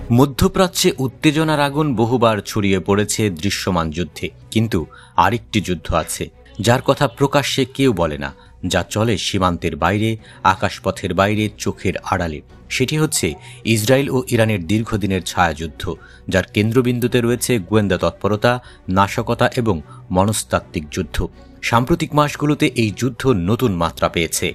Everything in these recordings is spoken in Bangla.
মধ্যপ্রাচ্যে উত্তেজনার আগুন বহুবার ছড়িয়ে পড়েছে দৃশ্যমান যুদ্ধে, কিন্তু আরেকটি যুদ্ধ আছে যার কথা প্রকাশ্যে কেউ বলে না, যা চলে সীমান্তের বাইরে, আকাশপথের বাইরে, চোখের আড়ালে। সেটি হচ্ছে ইসরায়েল ও ইরানের দীর্ঘদিনের ছায়াযুদ্ধ, যার কেন্দ্রবিন্দুতে রয়েছে গোয়েন্দা তৎপরতা, নাশকতা এবং মনস্তাত্ত্বিক যুদ্ধ। সাম্প্রতিক মাসগুলোতে এই যুদ্ধ নতুন মাত্রা পেয়েছে।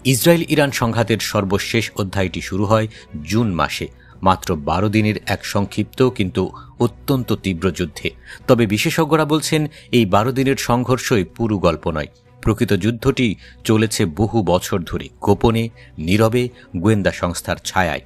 ইসরায়েল ইরান সংঘাতের সর্বশেষ অধ্যায়টি শুরু হয় জুন মাসে, মাত্র 12 দিনের এক সংক্ষিপ্ত কিন্তু অত্যন্ত তীব্র যুদ্ধে। তবে বিশেষজ্ঞরা বলছেন এই 12 দিনের সংঘর্ষই পুরো গল্প নয়। প্রকৃত যুদ্ধটি চলেছে বহু বছর ধরে, গোপনে, নীরবে, গোয়েন্দা সংস্থার ছায়ায়।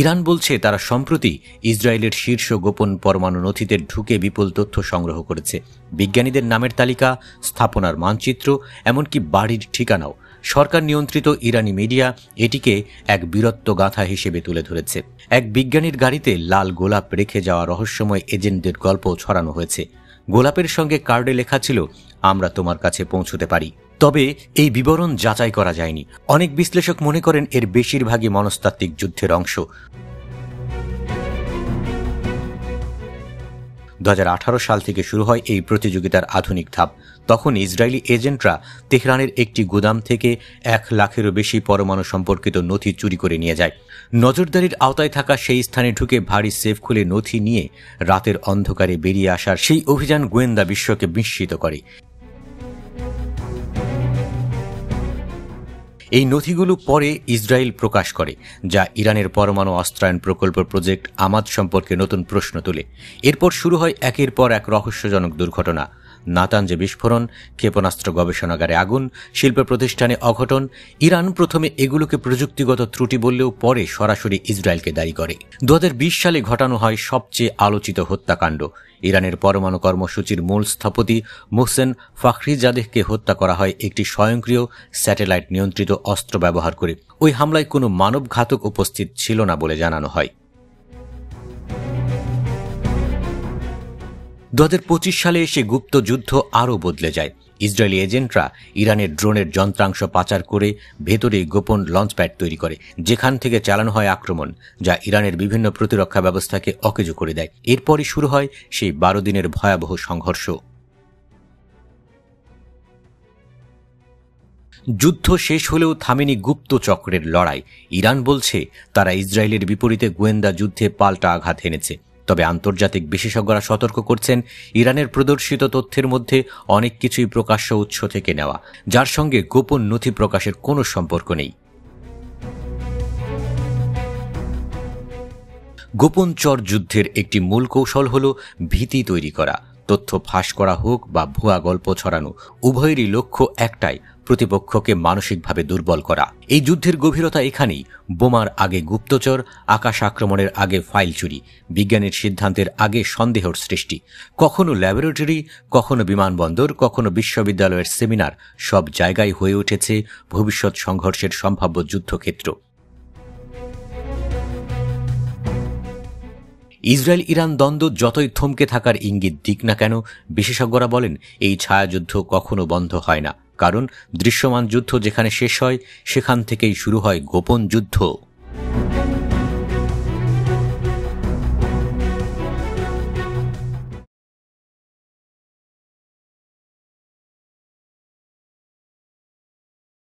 ইরান বলছে তারা সম্প্রতি ইসরায়েলের শীর্ষ গোপন পরমাণু নথিতে ঢুকে বিপুল তথ্য সংগ্রহ করেছে। বিজ্ঞানীদের নামের তালিকা, স্থাপনার মানচিত্র, এমনকি বাড়ির ঠিকানাও। সরকার নিয়ন্ত্রিত ইরানি মিডিয়া এটিকে এক বীরত্ব গাথা হিসেবে তুলে ধরেছে। এক বিজ্ঞানীর গাড়িতে লাল গোলাপ রেখে যাওয়া রহস্যময় এজেন্টদের গল্প ছড়ানো হয়েছে। গোলাপের সঙ্গে কার্ডে লেখা ছিল, আমরা তোমার কাছে পৌঁছতে পারি। তবে এই বিবরণ যাচাই করা যায়নি। অনেক বিশ্লেষক মনে করেন এর বেশিরভাগই মনস্তাত্ত্বিক যুদ্ধের অংশ। 2018 সাল থেকে শুরু হয় এই প্রতিযোগিতার আধুনিক ধাপ। তখন ইসরায়েলি এজেন্টরা তেহরানের একটি গুদাম থেকে 1 লাখেরও বেশি পরমাণু সম্পর্কিত নথি চুরি করে নিয়ে যায়। নজরদারির আওতায় থাকা সেই স্থানে ঢুকে ভারী সেফ খুলে নথি নিয়ে রাতের অন্ধকারে বেরিয়ে আসার সেই অভিযান গোয়েন্দা বিশ্বকে বিস্মিত করে। এই নথিগুলো পরে ইসরায়েল প্রকাশ করে, যা ইরানের পরমাণু অস্ত্রায়ন প্রকল্প প্রজেক্ট আমাদ সম্পর্কে নতুন প্রশ্ন তোলে। এরপর শুরু হয় একের পর এক রহস্যজনক দুর্ঘটনা। নাতানজে বিস্ফোরণ, ক্ষেপণাস্ত্র গবেষণাগারে আগুন, শিল্প প্রতিষ্ঠানে অঘটন। ইরান প্রথমে এগুলোকে প্রযুক্তিগত ত্রুটি বললেও পরে সরাসরি ইসরায়েলকে দায়ী করে। 2020 সালে ঘটানো হয় সবচেয়ে আলোচিত হত্যাকাণ্ড। ইরানের পরমাণু কর্মসূচির মূল স্থপতি মোহসেন ফাখরিজাদেহকে হত্যা করা হয় একটি স্বয়ংক্রিয় স্যাটেলাইট নিয়ন্ত্রিত অস্ত্র ব্যবহার করে। ওই হামলায় কোনো মানবঘাতক উপস্থিত ছিল না বলে জানানো হয়। 2025 সালে এসে গুপ্ত যুদ্ধ আরও বদলে যায়। ইসরায়েলি এজেন্টরা ইরানের ড্রোনের যন্ত্রাংশ পাচার করে ভেতরে গোপন লঞ্চপ্যাড তৈরি করে, যেখান থেকে চালানো হয় আক্রমণ, যা ইরানের বিভিন্ন প্রতিরক্ষা ব্যবস্থাকে অকেজো করে দেয়। এরপরই শুরু হয় সেই 12 দিনের ভয়াবহ সংঘর্ষ। যুদ্ধ শেষ হলেও থামেনি গুপ্ত চক্রের লড়াই। ইরান বলছে তারা ইসরায়েলের বিপরীতে গোয়েন্দা যুদ্ধে পাল্টা আঘাত এনেছে। তবে আন্তর্জাতিক বিশেষজ্ঞরা সতর্ক করছেন, ইরানের প্রদর্শিত তথ্যের মধ্যে অনেক কিছুই প্রকাশ্য উৎস থেকে নেওয়া, যার সঙ্গে গোপন নথি প্রকাশের কোনো সম্পর্ক নেই। গোপন চর যুদ্ধের একটি মূল কৌশল হল ভীতি তৈরি করা। তথ্য ফাঁস করা হোক বা ভুয়া গল্প ছড়ানো, উভয়েরই লক্ষ্য একটাই, প্রতিপক্ষকে মানসিকভাবে দুর্বল করা। এই যুদ্ধের গভীরতা এখানেই। বোমার আগে গুপ্তচর, আকাশ আক্রমণের আগে ফাইল চুরি, বিজ্ঞানের সিদ্ধান্তের আগে সন্দেহের সৃষ্টি। কখনো ল্যাবরেটরি, কখনো বিমানবন্দর, কখনো বিশ্ববিদ্যালয়ের সেমিনার, সব জায়গায় হয়ে উঠেছে ভবিষ্যৎ সংঘর্ষের সম্ভাব্য যুদ্ধক্ষেত্র। ইসরায়েল ইরান দ্বন্দ্ব যতই থমকে থাকার ইঙ্গিত দিক না কেন, বিশেষজ্ঞরা বলেন এই ছায়াযুদ্ধ কখনো বন্ধ হয় না। কারণ দৃশ্যমান যুদ্ধ যেখানে শেষ হয়, সেখান থেকেই শুরু হয় গোপন যুদ্ধ।